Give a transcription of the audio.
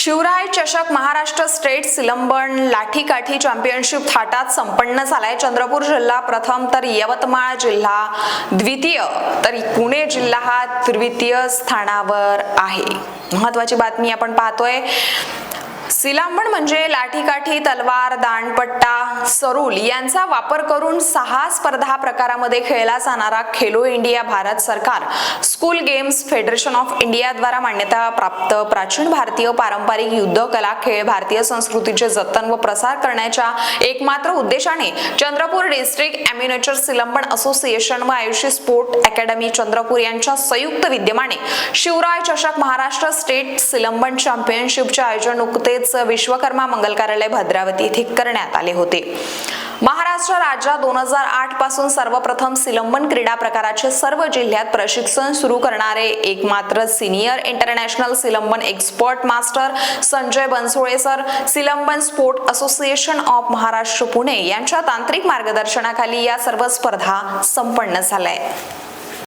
शिवराय चषक Maharashtra state Silambam लाठीकाठी championship थाटात संपन्न झालाय। चंद्रपूर जिल्हा प्रथम तर यवतमाळ जिल्हा द्वितीय तर पुणे जिल्हा हा तृतीय स्थानावर आहे। महत्त्वाची बातमी आपण पाहतोय। सिलंबन म्हणजे लाठीकाठी, तलवार, दांडपट्टा, सरूल यांचा वापर करून 6 स्पर्धा प्रकारामध्ये खेळला जाणारा खेलो इंडिया भारत सरकार school games federation of India द्वारा मान्यता प्राप्त प्राचीन भारतीय पारंपरिक युद्ध कला खेळ भारतीय संस्कृतीचे जतन व प्रसार करण्याच्या एकमात्र उद्देशाने चंद्रपूर डिस्ट्रिक्ट एम्युनिचर सिलंबन असोसिएशन व आयुषी स्पोर्ट अकॅडमी चंद्रपूर यांच्या संयुक्त विद्यमाने शिवराय चषक महाराष्ट्र स्टेट सिलंबन चॅम्पियनशिपचे आयोजन नुकतेच विश्वकर्मा मंगल कार्यालय भद्रावती येथे करण्यात आले होते। महाराष्ट्र राज्यात 2008 पासून सर्वप्रथम सिलंबन क्रीडा प्रकाराचे सर्व जिल्ह्यात प्रशिक्षण सुरू करणारे एकमात्र senior international Silambam expert master Sanjay Bansode sir Silambam sport association of Maharashtra Pune यांच्या तांत्रिक मार्गदर्शनाखाली या सर्व स्पर्धा संपन्न झाल्या।